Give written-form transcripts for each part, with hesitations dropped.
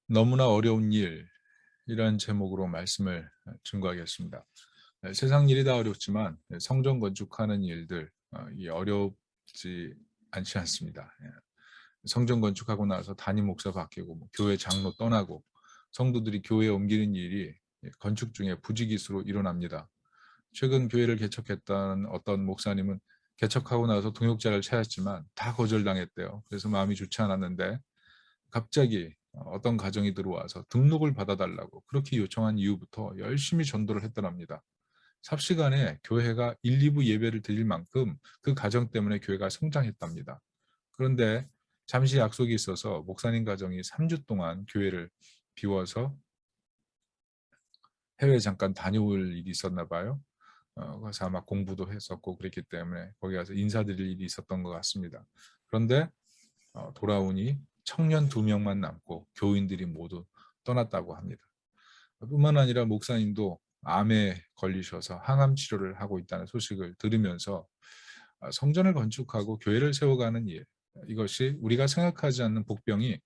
너무나 어려운 일, 이런 제목으로 말씀을 증거하겠습니다. 세상 일이 다 어렵지만 성전 건축하는 일들 이 어렵지 않지 않습니다. 성전 건축하고 나서 담임 목사 바뀌고 교회 장로 떠나고 성도들이 교회에 옮기는 일이 건축 중에 부지기수로 일어납니다. 최근 교회를 개척했던 어떤 목사님은 개척하고 나서 동역자를 찾았지만 다 거절당했대요. 그래서 마음이 좋지 않았는데 갑자기 어떤 가정이 들어와서 등록을 받아달라고 그렇게 요청한 이후부터 열심히 전도를 했더랍니다. 삽시간에 교회가 1, 2부 예배를 드릴 만큼 그 가정 때문에 교회가 성장했답니다. 그런데 잠시 약속이 있어서 목사님 가정이 3주 동안 교회를 비워서 해외에 잠깐 다녀올 일이 있었나 봐요. 그래서 아마 공부도 했었고 그랬기 때문에 거기 가서 인사드릴 일이 있었던 것 같습니다. 그런데 돌아오니 청년 2명만 남고 교인들이 모두 떠났다고 합니다. 뿐만 아니라 목사님도 암에 걸리셔서 항암 치료를 하고 있다는 소식을 들으면서 성전을 건축하고 교회를 세워가는 일, 이것이 우리가 생각하지 않는 복병이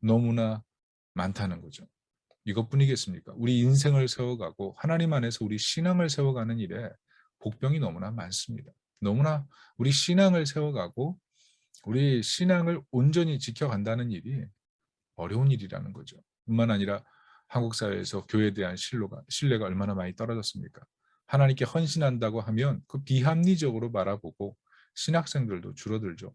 너무나 많다는 거죠. 이것뿐이겠습니까? 우리 인생을 세워가고 하나님 안에서 우리 신앙을 세워가는 일에 복병이 너무나 많습니다. 너무나 우리 신앙을 세워가고 우리 신앙을 온전히 지켜간다는 일이 어려운 일이라는 거죠. 뿐만 아니라 한국 사회에서 교회에 대한 신뢰가 얼마나 많이 떨어졌습니까? 하나님께 헌신한다고 하면 그 비합리적으로 바라보고 신학생들도 줄어들죠.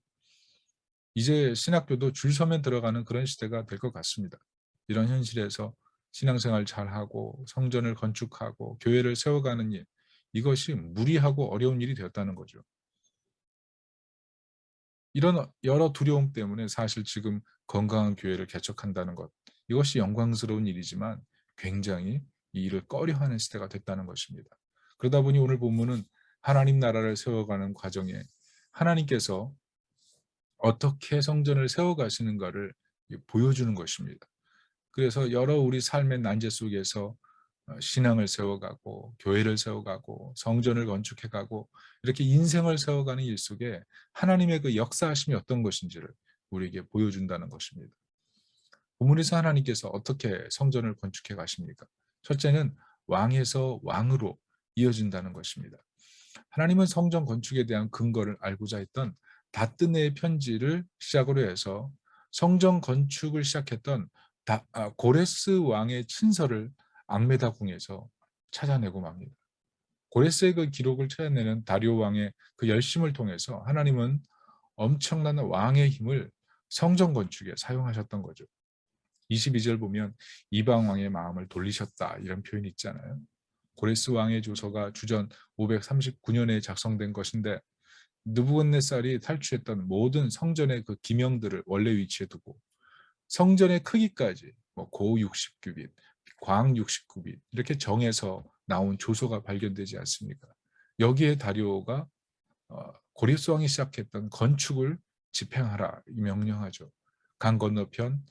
이제 신학교도 줄 서면 들어가는 그런 시대가 될 것 같습니다. 이런 현실에서 신앙생활 잘하고 성전을 건축하고 교회를 세워가는 일, 이것이 무리하고 어려운 일이 되었다는 거죠. 이런 여러 두려움 때문에 사실 지금 건강한 교회를 개척한다는 것, 이것이 영광스러운 일이지만 굉장히 이 일을 꺼려하는 시대가 됐다는 것입니다. 그러다 보니 오늘 본문은 하나님 나라를 세워가는 과정에 하나님께서 어떻게 성전을 세워가시는가를 보여주는 것입니다. 그래서 여러 우리 삶의 난제 속에서 신앙을 세워가고 교회를 세워가고 성전을 건축해가고 이렇게 인생을 세워가는 일 속에 하나님의 그 역사하심이 어떤 것인지를 우리에게 보여준다는 것입니다. 본문에서 하나님께서 어떻게 성전을 건축해 가십니까? 첫째는 왕에서 왕으로 이어진다는 것입니다. 하나님은 성전 건축에 대한 근거를 알고자 했던 다뜨네의 편지를 시작으로 해서 성전 건축을 시작했던 고레스 왕의 친서를 앙메다 궁에서 찾아내고 맙니다. 고레스의 그 기록을 찾아내는 다리오 왕의 그 열심을 통해서 하나님은 엄청난 왕의 힘을 성전 건축에 사용하셨던 거죠. 22절 보면 이방 왕의 마음을 돌리셨다, 이런 표현이 있잖아요. 고레스 왕의 조서가 주전 539년에 작성된 것인데 느부갓네살이 탈취했던 모든 성전의 그 기명들을 원래 위치에 두고 성전의 크기까지 고 60규빗, 광 69빗 이렇게 정해서 나온 조서가 발견되지 않습니까? 여기에 다리오가 고레스 왕이 시작했던 건축을 집행하라 이 명령하죠. 강 건너편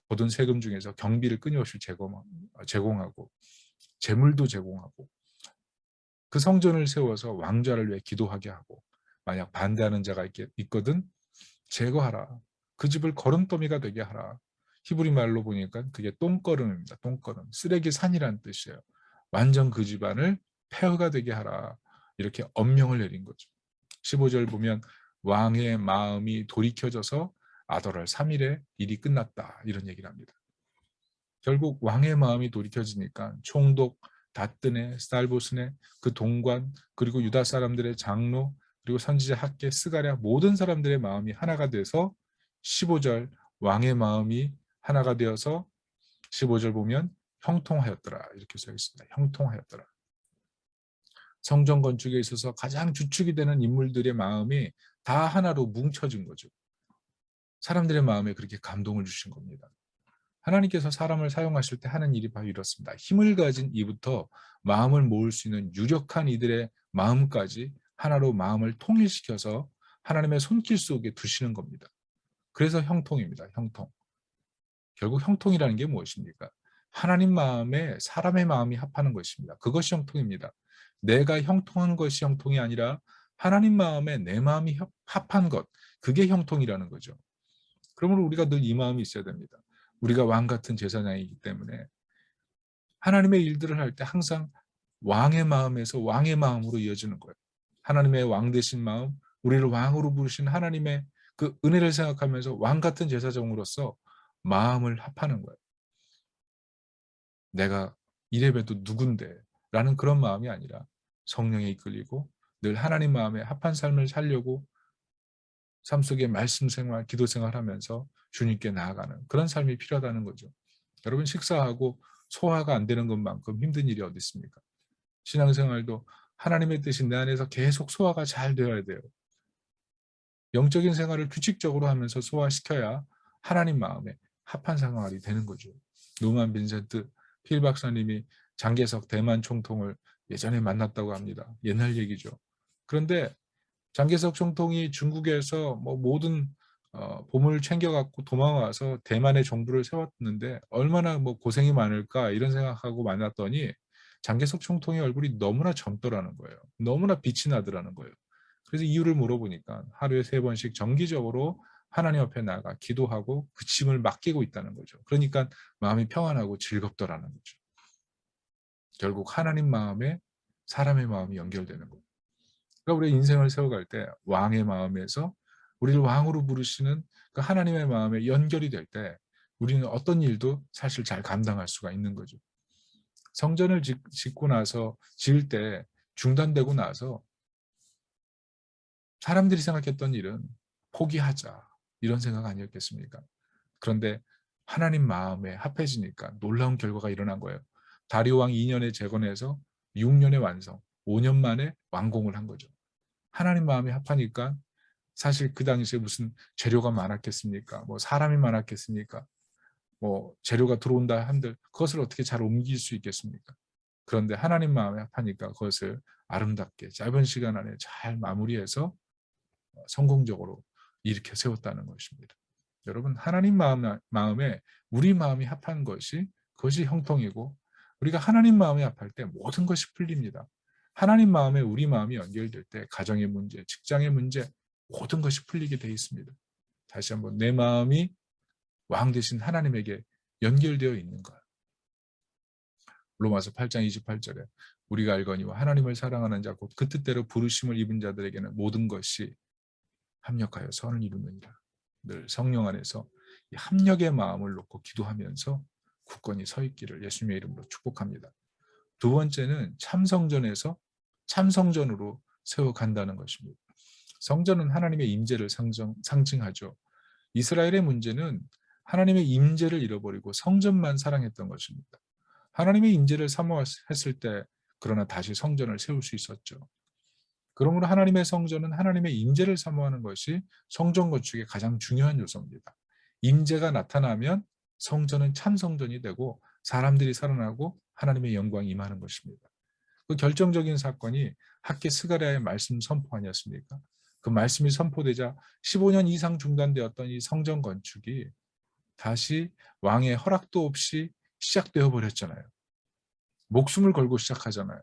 거둔 세금 중에서 경비를 끊임없이 제공하고 재물도 제공하고 그 성전을 세워서 왕좌를 위해 기도하게 하고 만약 반대하는 자가 있거든 제거하라. 그 집을 거름더미가 되게 하라. 히브리 말로 보니까 그게 똥거름입니다. 똥거름. 쓰레기 산이라는 뜻이에요. 완전 그 집안을 폐허가 되게 하라. 이렇게 엄명을 내린 거죠. 15절 보면 왕의 마음이 돌이켜져서 아더랄 3일에 일이 끝났다. 이런 얘기를 합니다. 결국 왕의 마음이 돌이켜지니까 총독, 다뜨네, 스달보스네, 그 동관, 그리고 유다 사람들의 장로, 그리고 선지자 학계, 스가랴 모든 사람들의 마음이 하나가 돼서 15절 왕의 마음이 하나가 되어서 15절 보면 형통하였더라 이렇게 써 있습니다. 형통하였더라. 성전 건축에 있어서 가장 주축이 되는 인물들의 마음이 다 하나로 뭉쳐진 거죠. 사람들의 마음에 그렇게 감동을 주신 겁니다. 하나님께서 사람을 사용하실 때 하는 일이 바로 이렇습니다. 힘을 가진 이부터 마음을 모을 수 있는 유력한 이들의 마음까지 하나로 마음을 통일시켜서 하나님의 손길 속에 두시는 겁니다. 그래서 형통입니다. 형통. 결국 형통이라는 게 무엇입니까? 하나님 마음에 사람의 마음이 합하는 것입니다. 그것이 형통입니다. 내가 형통한 것이 형통이 아니라 하나님 마음에 내 마음이 합한 것, 그게 형통이라는 거죠. 그러므로 우리가 늘 이 마음이 있어야 됩니다. 우리가 왕 같은 제사장이기 때문에 하나님의 일들을 할 때 항상 왕의 마음에서 왕의 마음으로 이어지는 거예요. 하나님의 왕 되신 마음, 우리를 왕으로 부르신 하나님의 그 은혜를 생각하면서 왕 같은 제사장으로서 마음을 합하는 거예요. 내가 이래봬도 누군데 라는 그런 마음이 아니라 성령에 이끌리고 늘 하나님 마음에 합한 삶을 살려고 삶 속에 말씀 생활, 기도 생활하면서 주님께 나아가는 그런 삶이 필요하다는 거죠. 여러분 식사하고 소화가 안 되는 것만큼 힘든 일이 어디 있습니까? 신앙생활도 하나님의 뜻이 내 안에서 계속 소화가 잘 되어야 돼요. 영적인 생활을 규칙적으로 하면서 소화시켜야 하나님 마음에 합한 생활이 되는 거죠. 노만 빈센트 필 박사님이 장개석 대만 총통을 예전에 만났다고 합니다. 옛날 얘기죠. 그런데 장개석 총통이 중국에서 뭐 모든 보물을 챙겨갖고 도망와서 대만의 정부를 세웠는데 얼마나 뭐 고생이 많을까 이런 생각하고 만났더니 장개석 총통의 얼굴이 너무나 젊더라는 거예요. 너무나 빛이 나더라는 거예요. 그래서 이유를 물어보니까 하루에 3번씩 정기적으로 하나님 앞에 나가 기도하고 그 짐을 맡기고 있다는 거죠. 그러니까 마음이 평안하고 즐겁더라는 거죠. 결국 하나님 마음에 사람의 마음이 연결되는 거예요. 그러니까 우리 인생을 세워갈 때 왕의 마음에서 우리를 왕으로 부르시는 그 하나님의 마음에 연결이 될 때 우리는 어떤 일도 사실 잘 감당할 수가 있는 거죠. 성전을 짓고 나서 지을 때 중단되고 나서 사람들이 생각했던 일은 포기하자 이런 생각 아니었겠습니까? 그런데 하나님 마음에 합해지니까 놀라운 결과가 일어난 거예요. 다리오 왕 2년에 재건해서 6년에 완성, 5년 만에 완공을 한 거죠. 하나님 마음에 합하니까 사실 그 당시에 무슨 재료가 많았겠습니까? 뭐 사람이 많았겠습니까? 뭐 재료가 들어온다 한들 그것을 어떻게 잘 옮길 수 있겠습니까? 그런데 하나님 마음에 합하니까 그것을 아름답게 짧은 시간 안에 잘 마무리해서 성공적으로 일으켜 세웠다는 것입니다. 여러분 하나님 마음에 우리 마음이 합한 것이 그것이 형통이고 우리가 하나님 마음에 합할 때 모든 것이 풀립니다. 하나님 마음에 우리 마음이 연결될 때 가정의 문제, 직장의 문제 모든 것이 풀리게 돼 있습니다. 다시 한번 내 마음이 왕 되신 하나님에게 연결되어 있는가. 로마서 8장 28절에 우리가 알거니와 하나님을 사랑하는 자 곧 그 뜻대로 부르심을 입은 자들에게는 모든 것이 합력하여 선을 이루느니라. 늘 성령 안에서 이 합력의 마음을 놓고 기도하면서 굳건히 서 있기를 예수님의 이름으로 축복합니다. 두 번째는 참성전에서 참성전으로 세워간다는 것입니다. 성전은 하나님의 임재를 상징하죠. 이스라엘의 문제는 하나님의 임재를 잃어버리고 성전만 사랑했던 것입니다. 하나님의 임재를 사모했을 때 그러나 다시 성전을 세울 수 있었죠. 그러므로 하나님의 성전은 하나님의 임재를 사모하는 것이 성전 건축의 가장 중요한 요소입니다. 임재가 나타나면 성전은 참 성전이 되고 사람들이 살아나고 하나님의 영광이 임하는 것입니다. 그 결정적인 사건이 학계 스가랴의 말씀 선포 아니었습니까? 그 말씀이 선포되자 15년 이상 중단되었던 이 성전 건축이 다시 왕의 허락도 없이 시작되어 버렸잖아요. 목숨을 걸고 시작하잖아요.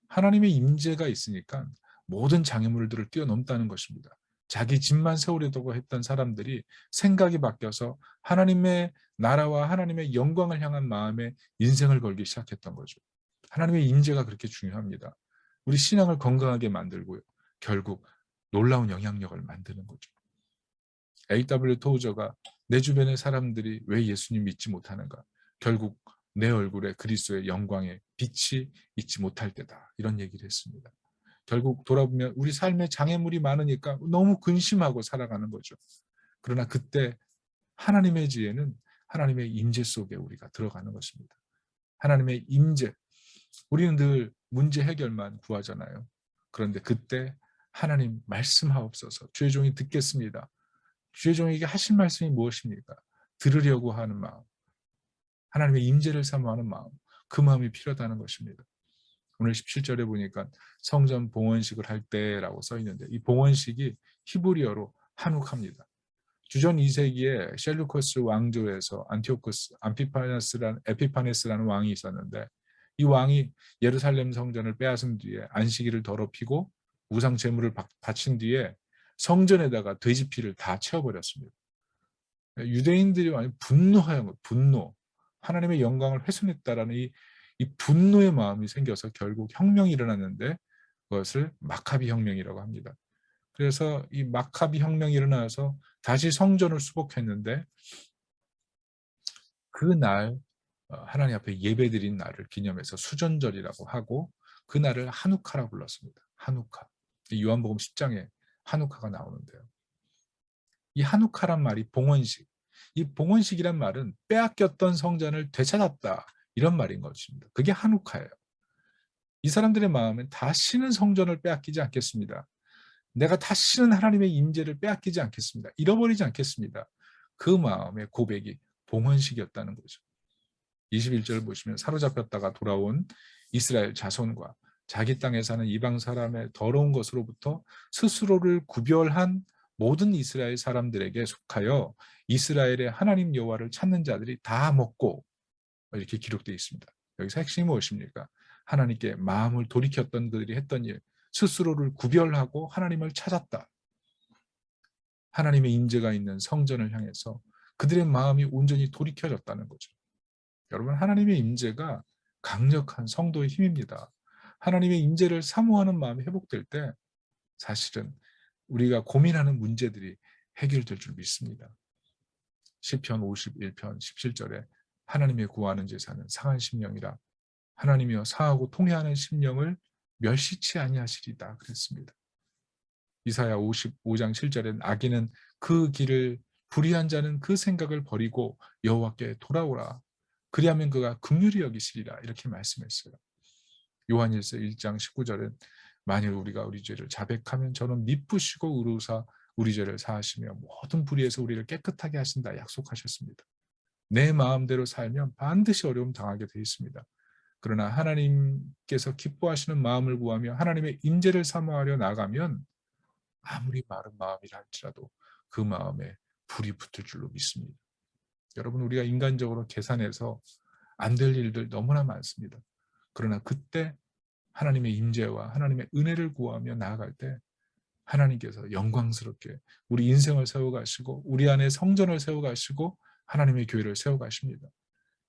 하나님의 임재가 있으니까 모든 장애물들을 뛰어넘다는 것입니다. 자기 집만 세우려고 했던 사람들이 생각이 바뀌어서 하나님의 나라와 하나님의 영광을 향한 마음에 인생을 걸기 시작했던 거죠. 하나님의 임재가 그렇게 중요합니다. 우리 신앙을 건강하게 만들고요. 결국 놀라운 영향력을 만드는 거죠. A.W. 토우저가 내 주변의 사람들이 왜 예수님 믿지 못하는가? 결국 내 얼굴에 그리스도의 영광의 빛이 있지 못할 때다. 이런 얘기를 했습니다. 결국 돌아보면 우리 삶에 장애물이 많으니까 너무 근심하고 살아가는 거죠. 그러나 그때 하나님의 지혜는 하나님의 임재 속에 우리가 들어가는 것입니다. 하나님의 임재. 우리는 늘 문제 해결만 구하잖아요. 그런데 그때 하나님 말씀하옵소서. 주의 종이 듣겠습니다. 주의 종에게 하신 말씀이 무엇입니까? 들으려고 하는 마음. 하나님의 임재를 사모하는 마음. 그 마음이 필요하다는 것입니다. 오늘 17절에 보니까 성전 봉헌식을 할 때라고 써 있는데 이 봉헌식이 히브리어로 한욱합니다. 주전 2세기에 셀루커스 왕조에서 안티오쿠스 에피파네스라는 왕이 있었는데 이 왕이 예루살렘 성전을 빼앗은 뒤에 안식일을 더럽히고 우상 제물을 바친 뒤에 성전에다가 돼지 피를 다 채워버렸습니다. 유대인들이 많이 분노하는 거예요. 분노. 하나님의 영광을 훼손했다라는 이 분노의 마음이 생겨서 결국 혁명이 일어났는데 그것을 마카비 혁명이라고 합니다. 그래서 이 마카비 혁명이 일어나서 다시 성전을 수복했는데 그날 하나님 앞에 예배드린 날을 기념해서 수전절이라고 하고 그 날을 하누카라고 불렀습니다. 하누카. 요한복음 10장에 하누카가 나오는데요. 이 하누카란 말이 봉헌식. 이 봉헌식이란 말은 빼앗겼던 성전을 되찾았다. 이런 말인 것입니다. 그게 하누카예요. 이 사람들의 마음은 다시는 성전을 빼앗기지 않겠습니다. 내가 다시는 하나님의 임재를 빼앗기지 않겠습니다. 잃어버리지 않겠습니다. 그 마음의 고백이 봉헌식이었다는 거죠. 21절 보시면 사로잡혔다가 돌아온 이스라엘 자손과 자기 땅에 사는 이방 사람의 더러운 것으로부터 스스로를 구별한 모든 이스라엘 사람들에게 속하여 이스라엘의 하나님 여호와를 찾는 자들이 다 먹고 이렇게 기록되어 있습니다. 여기서 핵심이 무엇입니까? 하나님께 마음을 돌이켰던 그들이 했던 일, 스스로를 구별하고 하나님을 찾았다. 하나님의 임재가 있는 성전을 향해서 그들의 마음이 온전히 돌이켜졌다는 거죠. 여러분, 하나님의 임재가 강력한 성도의 힘입니다. 하나님의 임재를 사모하는 마음이 회복될 때 사실은 우리가 고민하는 문제들이 해결될 줄 믿습니다. 시편 51편 17절에 하나님의 구하는 제사는 상한 심령이라 하나님이여 사하고 통회하는 심령을 멸시치 아니하시리다 그랬습니다. 이사야 55장 7절엔 악인은 그 길을 불의한 자는 그 생각을 버리고 여호와께 돌아오라. 그리하면 그가 긍휼히 여기시리라 이렇게 말씀했어요. 요한일서 1장 19절은 만일 우리가 우리 죄를 자백하면 저는 미쁘시고 의로우사 우리 죄를 사하시며 모든 불의에서 우리를 깨끗하게 하신다 약속하셨습니다. 내 마음대로 살면 반드시 어려움 당하게 되어 있습니다. 그러나 하나님께서 기뻐하시는 마음을 구하며 하나님의 임재를 사모하려 나가면 아무리 마른 마음이라 할지라도 그 마음에 불이 붙을 줄로 믿습니다. 여러분, 우리가 인간적으로 계산해서 안 될 일들 너무나 많습니다. 그러나 그때 하나님의 임재와 하나님의 은혜를 구하며 나아갈 때 하나님께서 영광스럽게 우리 인생을 세워가시고 우리 안에 성전을 세워가시고 하나님의 교회를 세워가십니다.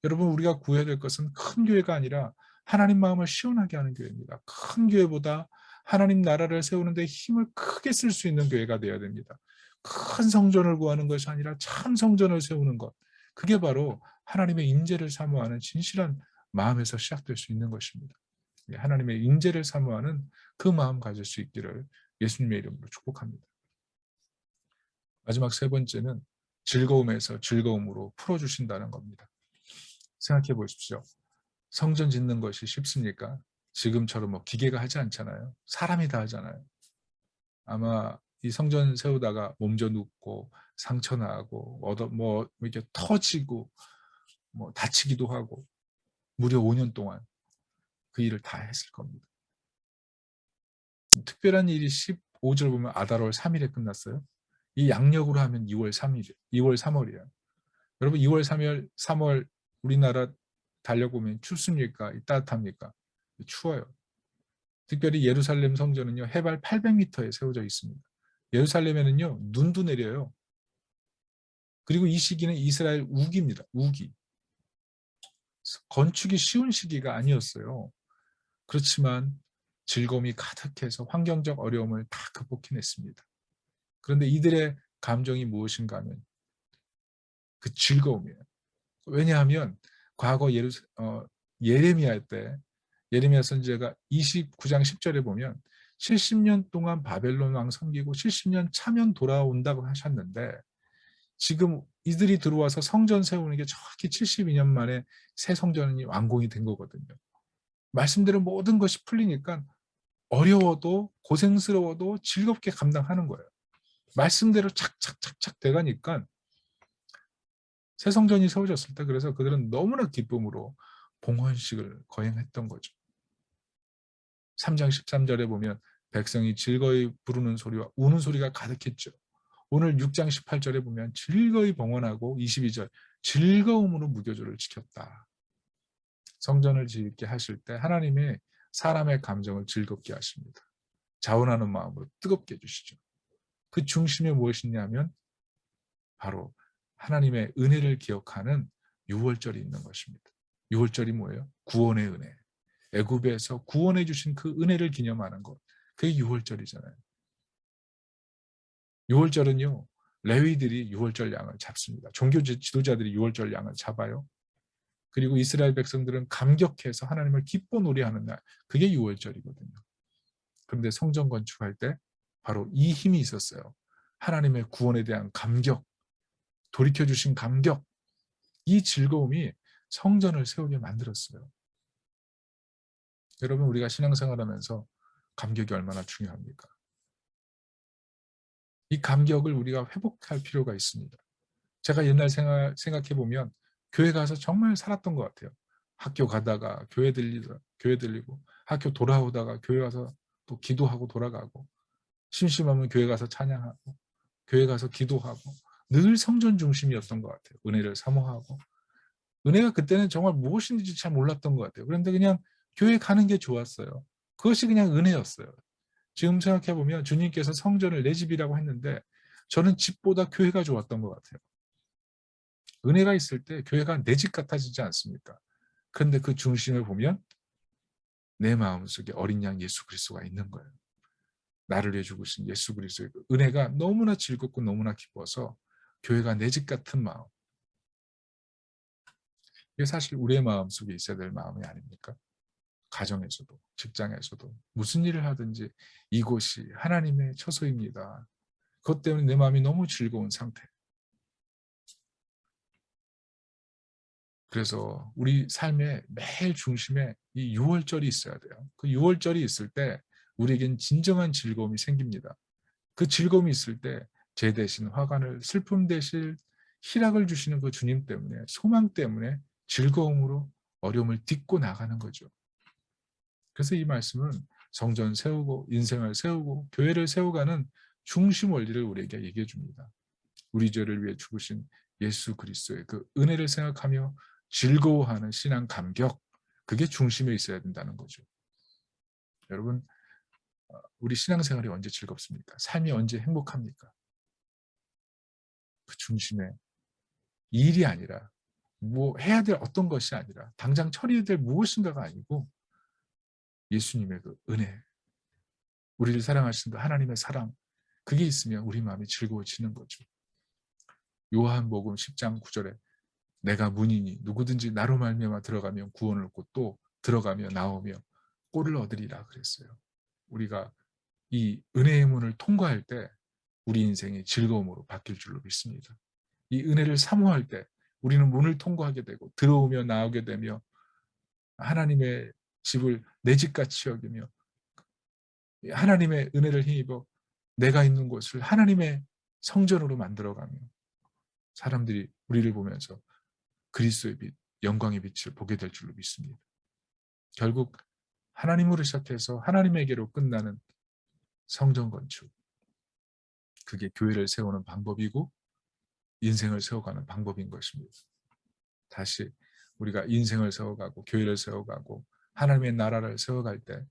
여러분, 우리가 구해야 될 것은 큰 교회가 아니라 하나님 마음을 시원하게 하는 교회입니다. 큰 교회보다 하나님 나라를 세우는데 힘을 크게 쓸 수 있는 교회가 되어야 됩니다. 큰 성전을 구하는 것이 아니라 참 성전을 세우는 것. 그게 바로 하나님의 임재를 사모하는 진실한 마음에서 시작될 수 있는 것입니다. 하나님의 임재를 사모하는 그 마음 가질 수 있기를 예수님의 이름으로 축복합니다. 마지막 세 번째는 즐거움에서 즐거움으로 풀어주신다는 겁니다. 생각해 보십시오. 성전 짓는 것이 쉽습니까? 지금처럼 뭐 기계가 하지 않잖아요. 사람이 다 하잖아요. 아마 이 성전 세우다가 몸져 눕고 상처 나고 뭐 이렇게 터지고 뭐 다치기도 하고 무려 5년 동안 그 일을 다 했을 겁니다. 특별한 일이 15절 보면 아달월 3일에 끝났어요. 이 양력으로 하면 2월 3일, 2월 3월이에요. 여러분 2월 3월 우리나라 달려보면 춥습니까? 따뜻합니까? 추워요. 특별히 예루살렘 성전은요 해발 800m에 세워져 있습니다. 예루살렘에는요 눈도 내려요. 그리고 이 시기는 이스라엘 우기입니다. 우기. 건축이 쉬운 시기가 아니었어요. 그렇지만 즐거움이 가득해서 환경적 어려움을 다 극복해냈습니다. 그런데 이들의 감정이 무엇인가 하면 그 즐거움이에요. 왜냐하면 과거 예레미야 때 예레미야 선지자가 29장 10절에 보면 70년 동안 바벨론 왕 섬기고 70년 차면 돌아온다고 하셨는데 지금 이들이 들어와서 성전 세우는 게 정확히 72년 만에 새 성전이 완공이 된 거거든요. 말씀대로 모든 것이 풀리니까 어려워도 고생스러워도 즐겁게 감당하는 거예요. 말씀대로 착착착착 돼가니까 새 성전이 세워졌을 때 그래서 그들은 너무나 기쁨으로 봉헌식을 거행했던 거죠. 3장 13절에 보면 백성이 즐거이 부르는 소리와 우는 소리가 가득했죠. 오늘 6장 18절에 보면 즐거이 봉헌하고 22절 즐거움으로 무교조를 지켰다. 성전을 짓게 하실 때 하나님의 사람의 감정을 즐겁게 하십니다. 자원하는 마음으로 뜨겁게 해주시죠. 그 중심에 무엇이냐면 바로 하나님의 은혜를 기억하는 유월절이 있는 것입니다. 유월절이 뭐예요? 구원의 은혜. 애굽에서 구원해 주신 그 은혜를 기념하는 것. 그게 유월절이잖아요. 유월절은요. 레위들이 유월절 양을 잡습니다. 종교 지도자들이 유월절 양을 잡아요. 그리고 이스라엘 백성들은 감격해서 하나님을 기뻐 노래하는 날. 그게 유월절이거든요. 그런데 성전 건축할 때 바로 이 힘이 있었어요. 하나님의 구원에 대한 감격, 돌이켜주신 감격, 이 즐거움이 성전을 세우게 만들었어요. 여러분, 우리가 신앙생활하면서 감격이 얼마나 중요합니까? 이 감격을 우리가 회복할 필요가 있습니다. 제가 옛날 생각해 보면 교회 가서 정말 살았던 것 같아요. 학교 가다가 교회 들리고, 학교 돌아오다가 교회 가서 또 기도하고 돌아가고, 심심하면 교회 가서 찬양하고, 교회 가서 기도하고, 늘 성전 중심이었던 것 같아요. 은혜를 사모하고. 은혜가 그때는 정말 무엇인지 잘 몰랐던 것 같아요. 그런데 그냥 교회 가는 게 좋았어요. 그것이 그냥 은혜였어요. 지금 생각해 보면 주님께서 성전을 내 집이라고 했는데 저는 집보다 교회가 좋았던 것 같아요. 은혜가 있을 때 교회가 내 집 같아지지 않습니까? 그런데 그 중심을 보면 내 마음속에 어린 양 예수 그리스도가 있는 거예요. 나를 위해 죽으신 예수 그리스도의 그 은혜가 너무나 즐겁고 너무나 기뻐서 교회가 내 집 같은 마음. 이게 사실 우리의 마음속에 있어야 될 마음이 아닙니까? 가정에서도 직장에서도 무슨 일을 하든지 이곳이 하나님의 처소입니다. 그것 때문에 내 마음이 너무 즐거운 상태. 그래서 우리 삶의 매일 중심에 이 유월절이 있어야 돼요. 그 유월절이 있을 때 우리에겐 진정한 즐거움이 생깁니다. 그 즐거움이 있을 때 제 대신 화관을 슬픔 대신 희락을 주시는 그 주님 때문에 소망 때문에 즐거움으로 어려움을 딛고 나가는 거죠. 그래서 이 말씀은 성전 세우고 인생을 세우고 교회를 세워가는 중심 원리를 우리에게 얘기해 줍니다. 우리 죄를 위해 죽으신 예수 그리스도의 그 은혜를 생각하며 즐거워하는 신앙 감격, 그게 중심에 있어야 된다는 거죠. 여러분, 우리 신앙생활이 언제 즐겁습니까? 삶이 언제 행복합니까? 그 중심에 일이 아니라 뭐 해야 될 어떤 것이 아니라 당장 처리해야 될 무엇인가가 아니고 예수님의 그 은혜, 우리를 사랑하신 그 하나님의 사랑, 그게 있으면 우리 마음이 즐거워지는 거죠. 요한복음 10장 9절에 내가 문이니 누구든지 나로 말미암아 들어가면 구원을 얻고 또 들어가며 나오며 꼴을 얻으리라 그랬어요. 우리가 이 은혜의 문을 통과할 때 우리 인생이 즐거움으로 바뀔 줄로 믿습니다. 이 은혜를 사모할 때 우리는 문을 통과하게 되고 들어오며 나오게 되며 하나님의 집을 내 집같이 여기며 하나님의 은혜를 힘입어 내가 있는 곳을 하나님의 성전으로 만들어가며 사람들이 우리를 보면서 그리스도의 빛, 영광의 빛을 보게 될 줄로 믿습니다. 결국 하나님으로 시작해서 하나님에게로 끝나는 성전 건축, 그게 교회를 세우는 방법이고 인생을 세워가는 방법인 것입니다. 다시 우리가 인생을 세워가고 교회를 세워가고 하나님의 나라를 세워갈 때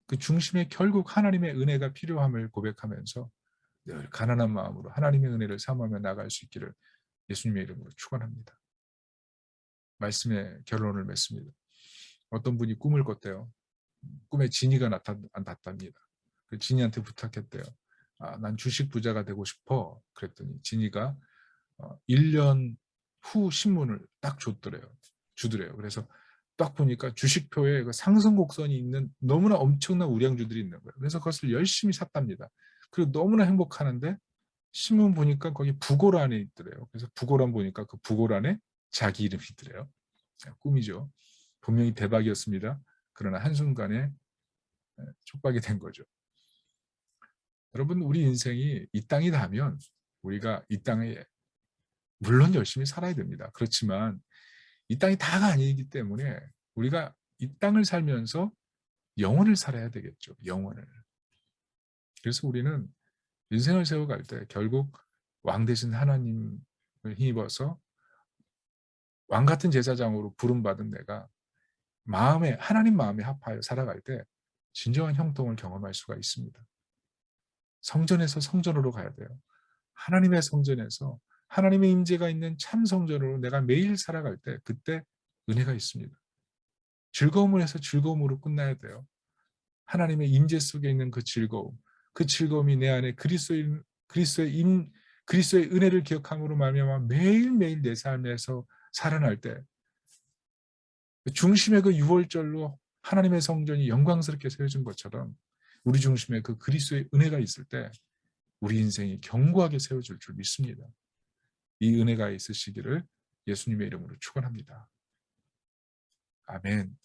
그 중심에 결국 하나님의 은혜가 필요함을 고백하면서 늘 가난한 마음으로 하나님의 은혜를 사모하며 나갈 수 있기를 예수님의 이름으로 축원합니다. 말씀의 결론을 맺습니다. 어떤 분이 꿈을 꿨대요. 꿈에 지니가 나타납니다. 그 지니한테 부탁했대요. 난 주식 부자가 되고 싶어. 그랬더니 지니가 1년 후 신문을 딱 주더래요. 그래서 딱 보니까 주식표에 그 상승 곡선이 있는 너무나 엄청난 우량주들이 있는 거예요. 그래서 그것을 열심히 샀답니다. 그리고 너무나 행복하는데 신문 보니까 거기 부고란에 있더래요. 그래서 부고란 보니까 그 부고란에 자기 이름이 있더래요. 꿈이죠. 분명히 대박이었습니다. 그러나 한순간에 촉박이 된 거죠. 여러분, 우리 인생이 이 땅이 다면 우리가 이 땅에 물론 열심히 살아야 됩니다. 그렇지만 이 땅이 다가 아니기 때문에 우리가 이 땅을 살면서 영원을 살아야 되겠죠. 영원을. 그래서 우리는 인생을 세워갈 때 결국 왕 되신 하나님을 힘입어서 왕 같은 제사장으로 부름받은 내가 하나님 마음에 합하여 살아갈 때 진정한 형통을 경험할 수가 있습니다. 성전에서 성전으로 가야 돼요. 하나님의 성전에서 하나님의 임재가 있는 참 성전으로 내가 매일 살아갈 때 그때 은혜가 있습니다. 즐거움을 해서 즐거움으로 끝나야 돼요. 하나님의 임재 속에 있는 그 즐거움이 내 안에 그리스도의 은혜를 기억함으로 말미암아 매일매일 내 삶에서 살아날 때 중심의 그 유월절로 하나님의 성전이 영광스럽게 세워진 것처럼 우리 중심에 그 그리스도의 은혜가 있을 때 우리 인생이 견고하게 세워질 줄 믿습니다. 이 은혜가 있으시기를 예수님의 이름으로 축원합니다. 아멘.